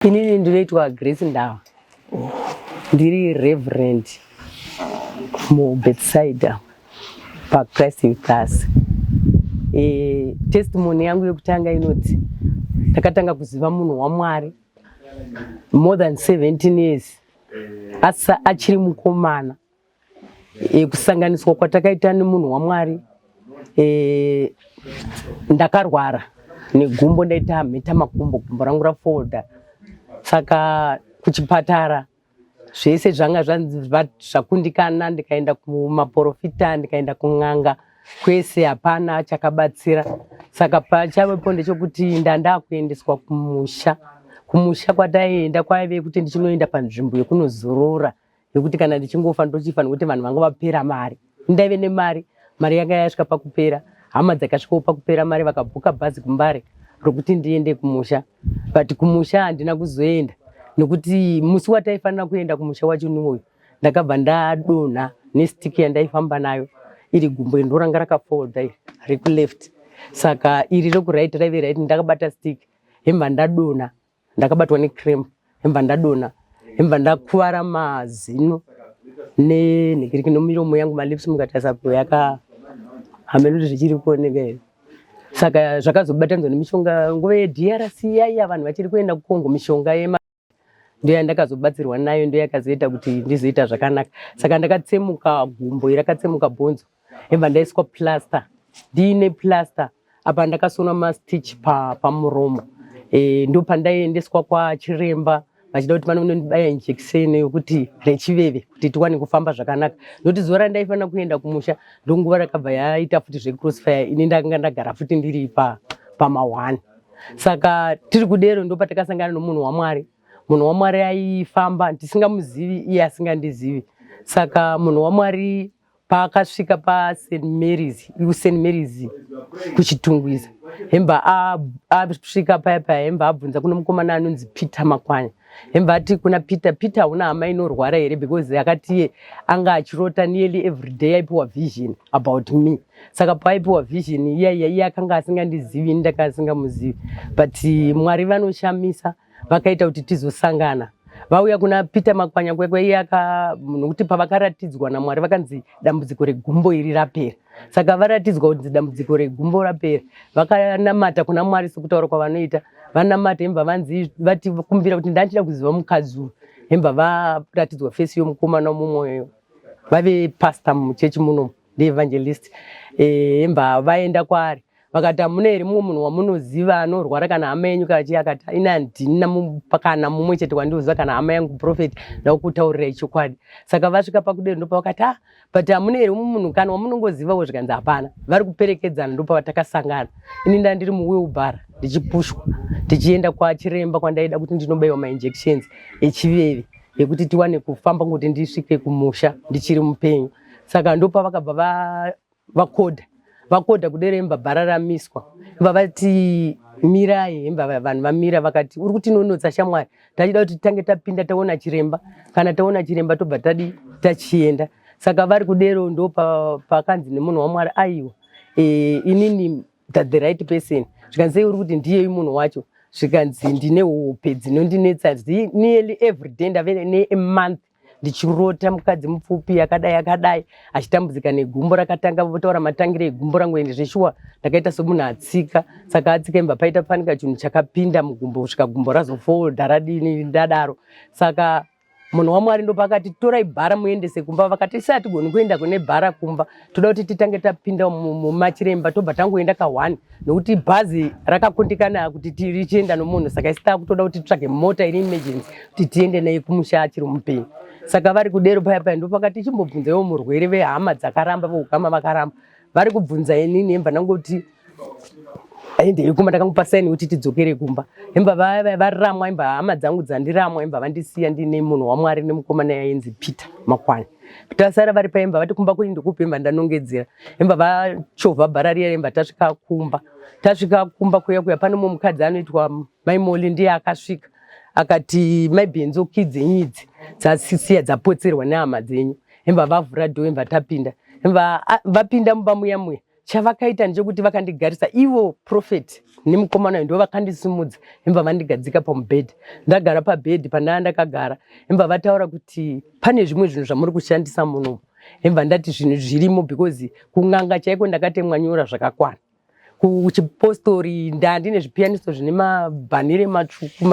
Inini ndinoitwa Grace Ndawa. Ndiri Reverend muBethsaida paChrist in Class. Testimony yangu yokutanga inoti takatanga kuziva munhu waMwari more than 17 years. Asa achiri mukomana. Kusanganiswa kwatakaita nemunhu waMwari. Ndakarwara negumbo, ndaita mheta makumbo, gumbo rangu rafolda. Saka kuchipatara zvese zvanga zvakundikana, ndikaenda kumaprofita, ndikaenda kun'anga, kwese hapana chakabatsira. Saka pachavepo ndechekuti ndakuendeswa kumusha. Kumusha kwataienda kwaive kuti ndichinoenda panzvimbo yekunozorora, yekuti kana ndichingofa ndochifa nekuti vanhu vanga vapera mari. Ndaive nemari, mari yanga yasvika pakupera, hama dzakasvikawo pakupera mari, vakabhuka bhazi kuMbare rokuti ndiende kumusha. But kumusha handina kuzoenda nekuti musi wataifanira kuenda kumusha wacho niwoyo ndakabva ndadonha nestiki yandaifamba nayo, iri gumbo ndoranga rakafolda riku left. Saka iri rekuright raive right, ndakabata stick hemba ndadonha, ndakabatwa necramp, hemba ndadonha, hemba ndakuvara mazino nenhekiriki nomiromo yangu, malips mukatasapo yaka hamenoti zvichiri kuoneka here. Saka zvakazobatanzwa nemishonga nguva yeDRC yaiya vanhu vachiri kuenda kuKongo, mishonga ndio yandakazobatsirwa nayo, ndio yakazoita kuti ndizoita zvakanaka. Saka ndakatsemuka gumbo, irakatsemuka bhonzo, hemba ndaiswa plaster. Ndiine plaster apa ndakasona mastitch pamuromo. Ndio pandaiendeswa kwachiremba vachida kuti vanondibaya injekisheni yokuti rechiveve kuti tiwane kufamba zvakanaka. Ndokuti zuva randaifanira kuenda kumusha ndonguva rakabva yaita futi zvecrossfire, ini ndanga ndagara futi ndiri pama1. Saka tiri kudero ndo patakasangana nomunhu waMwari. Munhu waMwari aifamba ndisingamuzivi, iye asingandizivi. Saka munhu waMwari paakasvika paSt Mary's kuchitungwiza, hemba asvika paya hemba abvunza kuno mukomana anonzi Peter Makwanya. Hemba ati kuna Peter una hama inorwara here, because akati anga achirota nearly every day aipiwa vision about me. Saka paaipiwa vision iye akanga asingandizivi, ndanga asingamuzivi. But Mwari vanoshamisa, vakaita kuti tizosangana. Vauya kuna Peter Makwanya kwekwe nokuti pavakaratidzwa naMwari vakanzi dambudziko regumbo iri rapera. Saka varatidzwa kuti dambudziko regumbo rapera, vakanamata kuna Mwari sekutaura kwavanoita. Vanamata hemba vati kumbira kuti ndachida kuziva mukadzi uyu, hemba varatidzwa fesi yomukomana mumwoyo. Vave pastor muchechi muno, evangelist. Hemba vaenda kwaari vakati hamuna here mumwe munhu wamunoziva anorwara kana hama yenyu kachi, akati ina handina kana mumwe chete wandiuziva kana hama yangu prophet ndakutaurirai chokwadi. Saka vasvika pakudero ndo pavakati but hamuna here mumwe munhu kana wamunongozivawo, zvikanzi hapana. Vari kuperekedzana ndo pavatakasangana. Ini ndandiri muwheelbarrow ndichipushwa ndichienda kwachiremba kwandaida kuti ndinobayiwa mainjections echiveve yekuti tiwane kufamba kuti ndisvike kumusha ndichiri mupenyu. Saka ndo pavakabva vakodha kudero, hemba bhara ramiswa, hemba vati mirai, hemba vanhu vamira vakati uri kuti nonotsa shamwari, tachida kuti tange tapinda taona chiremba, kana taona chiremba tobva tachienda. Saka vari kudero ndo pakanzi nemunhu waMwari aiwa inini the right person. Zvikanzi uri kuti ndiye munhu wacho, zvikanzi ndine hope dzinondinetsa nearly every day. Ndave nemonth ndichirota mukadzi mupfupi yakadai achitambudzika negumbo, rakatanga votaura matangire egumbo rangu ende zveshuwa ndakaita somunhu atsika. Saka atsika imba paita panika chinhu chakapinda mugumbo kusvika gumbo razofolda radini ndadaro. Saka munhu waMwari ndo pakati torai bhara muendese kumba. Vakati isati goni kuenda kune bhara kumba, toda kuti titange tapinda mumachiremba tobva tangoenda ka1 nokuti bhazi rakakundikana kuti tirichienda nomunhu. Saka isita kutoda kuti titsvage mota iri emergency kuti tiende naye kumusha achiri mupenyu. Saka vari kudero paya ndo pakati chimbobvunzaiwo murwere vehama dzakaramba voukama vakaramba. Vari kubvunza inini hemba nangoti aendei kumba, ndakangopa saini kuti tidzokere kumba. Hemba varamwa, hemba hama dzangu dzandiramwa, hemba vandisiya ndine munhu waMwari nemukomana yainzi Peter Makwanya. Tasara vari paimba vati kumba kuri ndikupi, hemba ndanongedzera. Hemba vachovha bhara riya, hemba tasvika kumba kuya pane mumwe mukadzi anoitwa Maimoli, ndiye akasvika akati maibhenzo kidzenyu idzi dzasisiya dzapotserwa nehama dzenyu. Hemba vavhura dho, hemba tapinda. Hemba vapinda mumba muya chavakaita ndechekuti vakandigarisa ivo prophet nemukomana ndo vakandisimudza emva vandigadzika pamubhedhi. Ndagara pabhedhi pandanga ndakagara emva vataura kuti pane zvimwe zvinhu zvamuri kushandisa muno. Emva ndati zvinhu zvirimo because kun'anga chaiko ndakati mwanyora zvakakwana. Kuchipostori ndandine zvipianiso zvine mabhanire matsvuku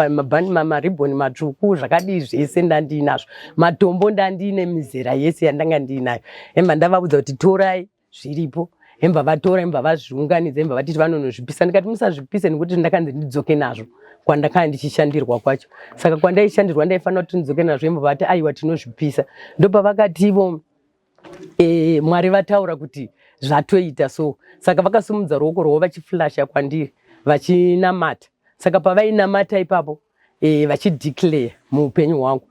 maribhoni matsvuku zvakadii zvese ndandinazvo. Matombo ndandine mizera yese yandanga ndinayo. Emva ndavaudza kuti torai zviripo. Emva vatora emva vazviunganidza emva vatiti vanonozvipisa. Ndikati musazvipise nekuti ndakanzi ndidzoke nazvo kwandakanga ndichishandirwa kwacho. Saka kwandaishandirwa ndaifanira kuti ndidzoke nazvo emva vati aiwa tinozvipisa. Ndopavakati ivo Mwari vataura kuti zvatoita so. Saka vakasumudza ruoko rwavo vachiflasha kwandiri vachinamata. Saka pavainamata ipapo vachideclare muupenyu hwangu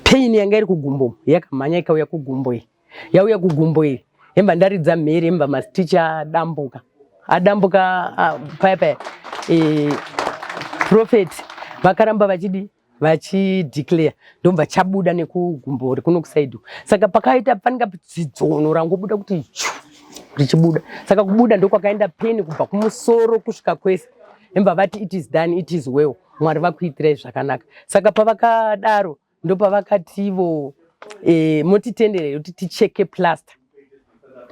pain yanga iri kugumbo yakamhanya ikauya kugumbo iyi. Yauya kugumbo iyi emva ndaridza mhere emva masticha adambuka paya prophet vakaramba vachideclare ndomva chabuda nekugumbo rikuno kusaidhu. Saka pakaita paninga dzidzono rangobuda kuti richibuda. Saka kubuda ndokwakaenda pain kubva kumusoro kusvika kwese. Emva vati it is done, it is well. Mwari vakuitirai zvakanaka. Saka pavakadaro ndopavakati ivo motitenderera kuti ticheke plaster.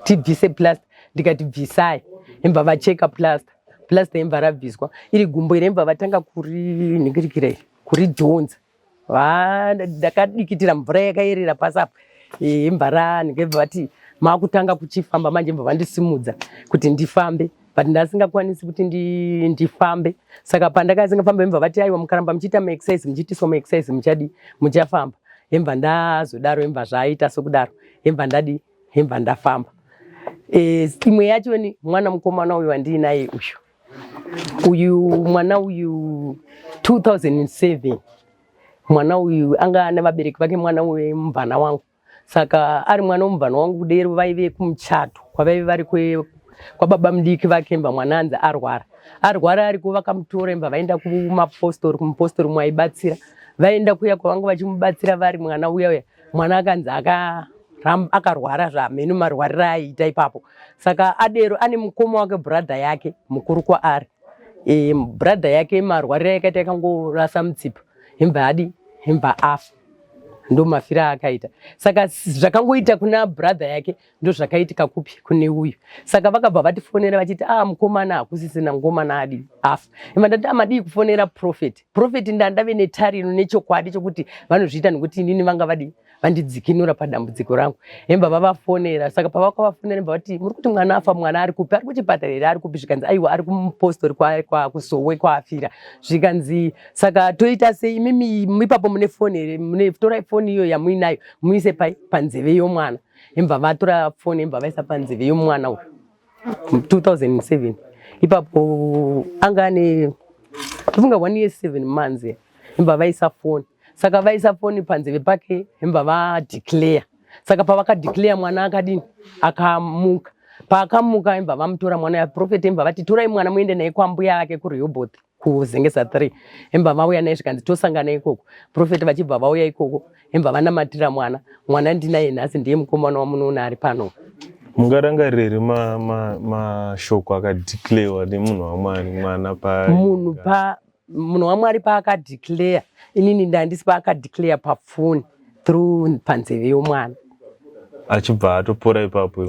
Tibvise plaster. Ndikati bvisai. Emva vacheka plaster. Plaster emva rabviswa. Iri gumbo iri emva vatanga kurinhingirikirai. Kuridhonza. Ndakadikitira mvura yakaerera pasapo. Emva ranhingirira vati makutanga kuchifamba manje emva vandisimudza kuti ndifambe. But ndasingakwanisi kuti ndifambe. Saka pandakasingafamba emva vati aiwa mukaramba muchiita maexercise muchiitiswa maexercise muchafamba. Emva ndazodaro emva zvaita sokudaro. Emva ndafamba. Imwe yacho ni mwana mukomana uyu wandinaye uyu mwana uyu 2007 mwana uyu anga ane vabereki vake mwana wemubvana wangu. Saka ari mwana wemubvana wangu dero vaive kumuchato kwavaive vari kwababa mudiki vake. Emva mwana anzi arwara ariko vakamutora emva vaenda kumupostori mwaibatsira. Vaenda kuya kwavanga vachimubatsira vari mwana uya mwana akanzi akarwara zvamhenu marwarira aiita ipapo. Saka adero ane mukoma wake brother yake mukuru kwaari. Brother yake marwarira yakaita yakangorasa mutsipa emva afa. Ndo mafira akaita. Saka zvakangoita kuna brother yake ndo zvakaitika kupi kune uyu. Saka vakabva vatifonera vachiti mukomana hakusisina mukomana adi afa. Emva ndati amadii kufonera prophet ndandave netariro nechokwadi chokuti vanozviita nekuti inini vanga vandidzikinura padambudziko rangu. Emva vavafonera. Saka pavakavafonera emva vati muri kuti mwana afa, mwana ari kupi? Ari kuchipatara here? Ari kupi? Zvikanzi aiwa ari kumupostori kusowe kwaafira. Zvikanzi saka toita sei? Imimi ipapo mune foni here? Torai foni iyo yamuinayo muise panzeve yomwana. Emva vatora foni emva vaisa panzeve yomwana uyu 2007. Ipapo anga ane tofunga 1 year 7 months. Emva vaisa foni. Saka vaisa foni panzeve pake emva vadeclare. Saka pavakadeclare mwana akadini akamuka. Paakamuka emva vamutora mwana ya prophet emva vati torai mwana muende naye kwambuya ake kuRehoboth kuzengesa 3. Emva vauya naye zvikanzi tosangana ikoko. Prophet vachibva vauya ikoko emva vanamatira mwana ndinaye nhasi ndiye mukomana wamunoona ari pano. Mungarangarire mashoko akadeclarewa nemunhu waMwari mwana munhu waMwari paakadeclare. Inini ndandisi paakadeclare pafoni through panzeve yomwana. Achibva atopora ipapo.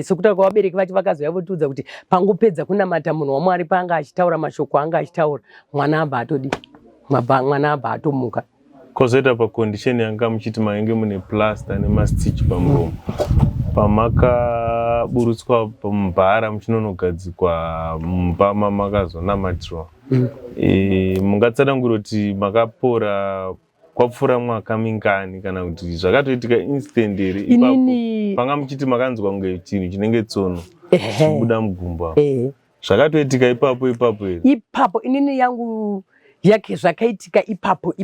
Sokutaura kwavabereki vacho vakazoya votiudza kuti pangopedza kunamata munhu waMwari paanga achitaura mashoko anga achitaura mwana abva atomuka. Kozoita pacondition yanga muchiti mainge mune plaster nemastitch pamuromo. Pamakaburutswa pamubhara muchinonogadzikwa mumba mamakazonamatirwa. Mungatsanangura kuti makapora kwapfuura mwaka mingani kana kuti zvakatoitika instant here ipapo panga muchiti makanzwa kunge chinhu chinenge tsono chibuda mugumba. Zvakatoitika ipapo here? Ipapo inini yangu yake zvakaitika ipapo.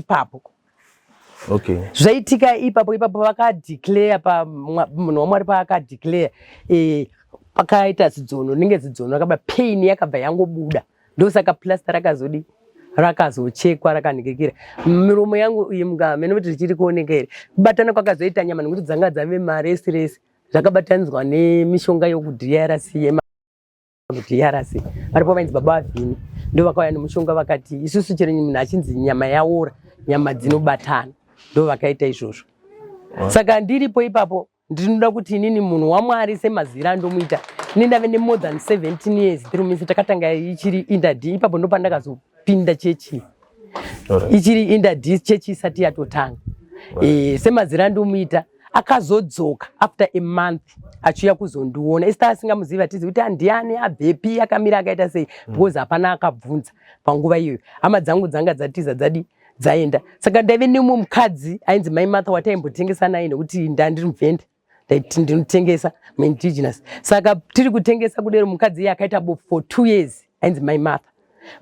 Okay. Zvaitika ipapo vakadeclare munhu waMwari paakadeclare pakaita zidzono rinenge zidzono rakaba pain yakabva yangobuda. Ndosaka plaster rakazochekwa rakanhingirikira. Miromo yangu iyi mungamene kuti zvichiri kuoneka here. Kubatana kwakazoita nyama nekuti dzanga dzave maresiresi zvakabatanidzwa nemishonga yokuDRC DRC varipo vainzi baba vavhini ndo vakauya nemushonga vakati isusu chero munhu achinzi nyama yaora nyama dzinobatana ndo vakaita izvozvo. Saka ndiripo ipapo ndinoda kuti inini munhu waMwari semazira andomuita ini ndave ne more than 17 years tiri misi takatanga ichiri indadi ipapo ndo pandakazopinda chechi ichiri indadi chechi isati yatotanga. Semazira andomuita akazodzoka after a month achiuya kuzondiona esta asingamuziva tizi kuti andiani abhepi akamira akaita sei because hapana akabvunza panguva iyoyo hama dzangu dzanga dzatiza dzaenda. Saka ndaive nemumwe mukadzi ainzi mai Martha wataimbotengesa naye nekuti ndandiri muvhenda ndaiti ndinotengesa indigenous. Saka tiri kutengesa kudero mukadzi iye akaita bofu for 2 years ainzi mai Martha.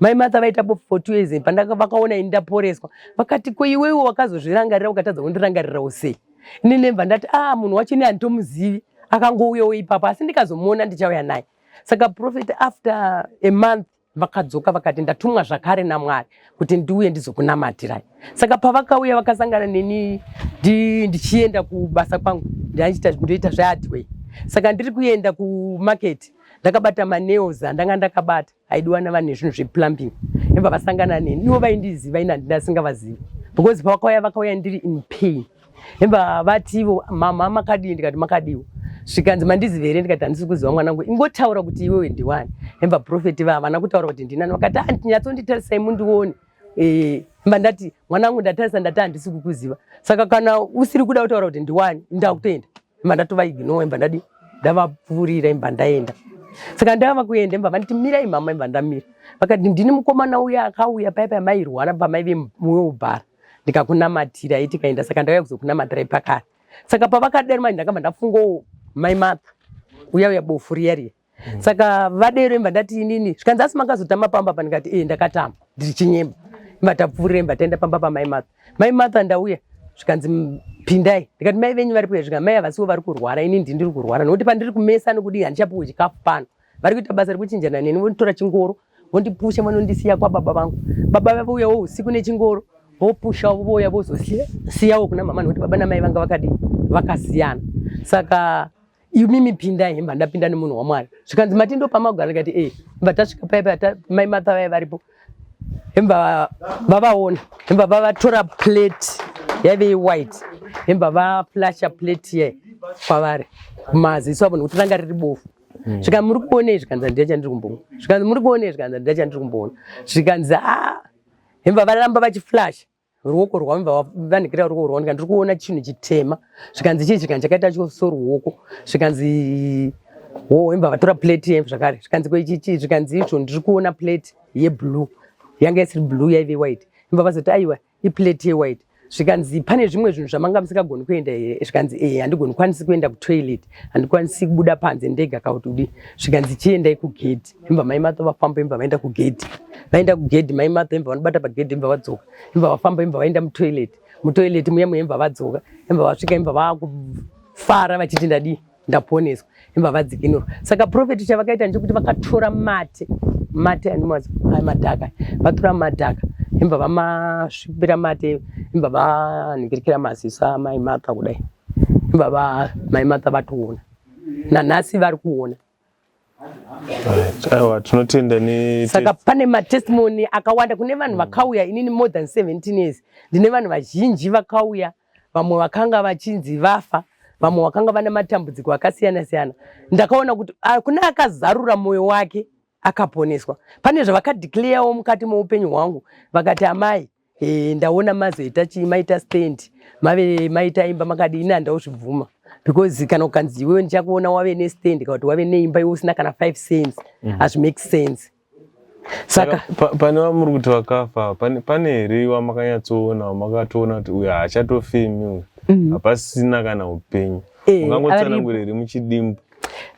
Mai Martha vaita bofu for 2 years vakaona ini ndaporeswa vakati ko iwewe wakazozvirangarira ukatadza kundirangarirawo sei. Ini nemva ndati munhu wacho ini handitomuzivi akangouyawo ipapo asi ndikazomuona ndichauya naye. Saka prophet after a month vakadzoka vakati ndatumwa zvakare naMwari kuti ndiuye ndizokunamatirai. Saka pavakauya vakasangana neni ndichienda kubasa kwangu ndoita zveHardware. Saka ndiri kuenda kumarket ndakabata manails andanga ndakabata aidiwa navanhu nezvinhu zveplumbing emva vasangana neni ivo vaindiziva ina ndasingavazivi because vakauya ndiri in pain. Emva vati ivo mama makadii ndikati makadiwo zvikanzi mandizive here ndikati handisi kuziva mwanangu ingotaura kuti iwewe ndiwani. Emva prophet havana kutaura kuti ndinani vakati ndinyatsonditarisai mundione. Emva ndati mwanangu ndatarisa ndati handisi kukuziva saka kana usiri kuda kutaura kuti ndiwani ndakutoenda. Emva ndatovaignore emva ndadi ndavapfuurira emva ndaenda. Saka ndava kuenda emva vanditi mirai mama emva ndamira vakati ndini mukomana uya akauya paipa mairwara pamaive muwheelbarrow ndikakunamatira tikaenda. Saka ndauya kuzokunamatirai pakare. Saka pavakadero manje ndakabva ndafungawo mai Martha uya bofu riya. Saka vadero emva ndati inini zvikanzi asi makazotama pamba pa ndikati ndakatama ndiri chinyemba. Emva tapfuurira emva taenda pamba pa mai Martha. Mai Martha ndauya zvikanzi pindai ndikati mai venyu varipo zvikanzi mai havasiwo vari kurwara ini ndiri kurwara nokuti pandiri kumesa nokudii handichapiwe chikafu pano vari kuita basa rekuchinjana neni vonditora chingoro vondipusha vanondisiya kwababa vangu. Baba vauyawo usiku nechingoro vopusha voya vozosiyawo kuna mama nokuti baba namai vanga vakasiyana. Saka imimi pindai emva ndapinda nemunhu waMwari zvikanzi matindo pamagara ndikati emva tasvika paipa mai Martha vaya varipo emva vavaona emva vavatora plate yaive white emva vaflasha plate ye kwavari kumaziso avo nokuti ranga riri bofu. Zvikanzi muri kuonei zvikanzi handina chandiri kumboona zvikanzi muri kuonei zvikanzi handina chandiri kumboona zvikanzi emva varamba vachiflasha ruoko rwavo emva vanikira ruoko rwavo ndikati ndiri kuona chinhu chitema zvikanzi chii zvikanzi chakaita soruoko zvikanzi emva vatora plate ye zvakare zvikanzi koichichi zvikanzi izvo ndiri kuona plate yeblue yanga isiri blue yaive white. Emva vazoti aiwa iplate yewhite zvikanzi pane zvimwe zvinhu zvamanga musingagoni kuenda here zvikanzi handigoni kwanisi kuenda kutoilet handikwanisi kubuda panze ndega kautudi zvikanzi chiendai kugedhi. Emva mai Martha vafamba emva vaenda kugedhi mai Martha emva vanobata pagedhi emva vadzoka emva vafamba emva vaenda mutoilet muya emva vadzoka emva vasvika emva vakufara vachiti ndadii ndaponeswa emva vadzikinurwa. Saka prophet chavakaita ndechekuti vakatora mate madhaka vatora madhaka emva vamasvipira mate emva vanhingirikira maziso amai Martha kudai emva mai Martha vatoona nanhasi vari kuona. Aiwa tinotenda saka pane matestimony akawanda kune vanhu vakauya inini more than 17 years ndine vanhu vazhinji vakauya vamwe vakanga vachinzi vafa vamwe vakanga vana matambudziko akasiyana siyana. Ndakaona kuti kuna akazarura mwoyo wake akaponeswa. Pane zvavakadeclarewo mukati muupenyu hwangu vakati amai ndaona mazoita chii maita stand mave maita imba makadi ini handauzvibvuma because kana ukanzi iwewe ndichakuona wave nestand kana kuti wave neimba iwe usina kana 5 cents hazvimake sense. Saka pane vamuri kuti vakafa pane here wamakanyatsoona wamakatoona kuti uyu haachatofemi hapasina kana upenyu ungangotsanangura here muchidimbu?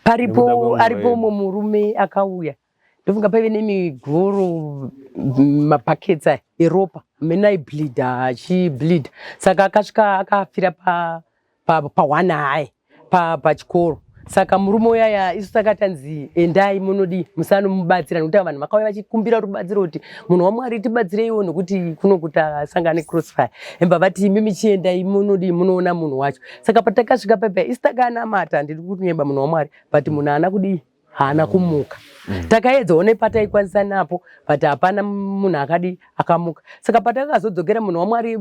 Aripo murume akauya ndofunga paive nemigoro mabhaketsi eropa mena ibleedha achibleedha. Saka akasvika akafira pa1 high pachikoro Saka murume uyaya isu takatanzi endai munodi musanomubatsira nekuti vanhu vakauya vachikumbira rubatsiro kuti munhu waMwari tibatsireiwo nokuti kunokuta sangane crossfire emba vati imi michiendai munodi munoona munhu wacho. Saka patakasvika paipa isu takanamata ndiri kunyemba munhu waMwari but munhu haana kudii haana kumuka. Takaedzawo nepataikwanisa napo but hapana munhu akadi akamuka. Saka patakazodzokera munhu waMwari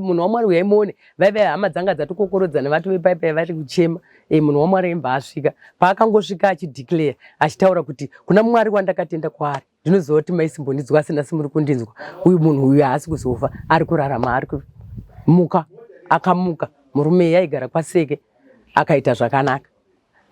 uyaimuone vaiva hama dzanga dzatokokorodzana vati paipa vari kuchema munhu waMwari emba asvika. Paakangosvika achideclare achitaura kuti kuna Mwari wandakatenda kwaari ndinoziva kuti maisimbondinzwa asina simuri kundinzwa. Uyu munhu uyu haasi kuzofa ari kurarama ari kumuka akamuka. Murume yaigara kwaseke akaita zvakanaka.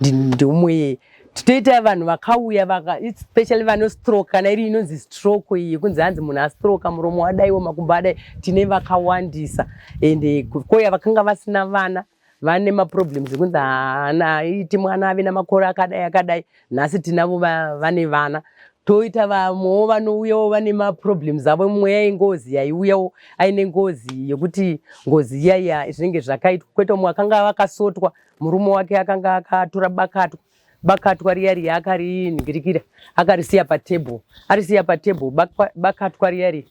Ndomwe titoita vanhu vakauya especially vano stroke kana iri inonzi stroke iyi kunzi hanzi munhu astroke muromo wadaiwo makumbo adai tine vakawandisa ende koya vakanga vasina vana vane maproblems ekunzi haana iti mwana ave namakore akadai nhasi tinavo vane vana. Toita vamwewo vanouyawo vane maproblems avo. Mumwe yaingozi yaiuyawo aine ngozi yokuti ngozi iyaiya zvinenge zvakaitwa kwete umwe akanga vakasotwa murume wake akanga akatora bakatwa riya akarinhingirikira akarisiya patebhuru arisiya patebhuru bakatwa riya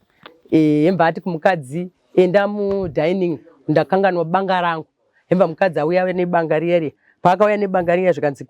hemba ati kumukadzi enda mudining ndakanganwa banga rangu. Hemba mukadzi auya nebanga riya paakauya nebanga riya zvikanzi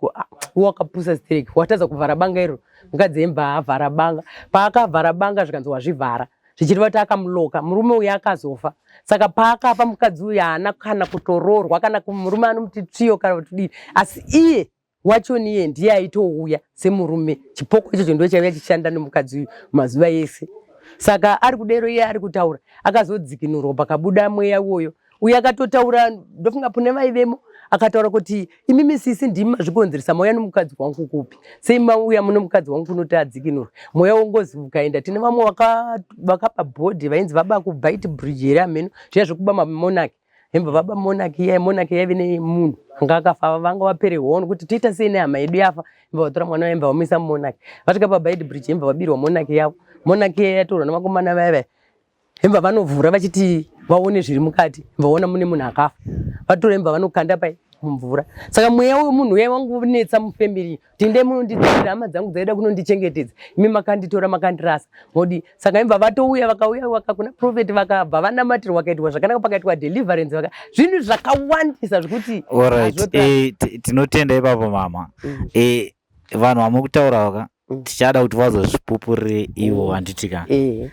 wakapusa stereki watadza kuvhara banga iro. Mukadzi hemba avhara banga paakavhara banga zvikanzi wazvivhara zvichireva kuti akamuloka murume uyu akazofa. Saka paakapa mukadzi uyu haana kana kutoroorwa kana murume anomuti tsviyo kana kuti dii asi iye wachoniye ndiye aitouya semurume. Chipoko ichocho ndo chaiva chichishanda nemukadzi uyu mazuva ese. Saka ari kudero iye ari kutaura akazodzikinurwa pakabuda mweya uwoyo. Uye akatotaura ndofunga pune vaivemo akataura kuti imi misisi ndimi mazvikonzeresa mauya nomukadzi wangu kupi sei mauya muno mukadzi wangu kunoti adzikinurwe mweya wongozi ukaenda. Tine vamwe vakapa bhodhi vainzi vaba kubhaiti bridge here ameno zviya zvekuba mamonaki. Hemba vaba monaki yaive nemunhu anga akafa vanga vapere hono kuti tiita sei nehama yedu yafa. Hemba vatora mwana hemba vamisa monaki vasvika pabhaiti bridge hemba vabirwa monaki yavo. Monaki yatorwa navakomana vaiva hemba vanovhura vachiti vaone zviri mukati vaona mune munhu akafa vatora hemba vanokanda pai mumvura. Saka mweya wemunhu uya wangunetsa mufemiri tinde munonditsira hama dzangu dzaida kunondichengetedza imi makanditora makandirasa modi. Saka hemba vatouya vakauya vakakuna prophet vakabva vanamatirwa vakaitwa zvakanaka pakaitwa deliverance zvinhu zvakawandisa zvekuti tinotenda ipapo mama. Vanhu vamuri kutaura vaka tichada kuti vazozvipupurire ivo handitika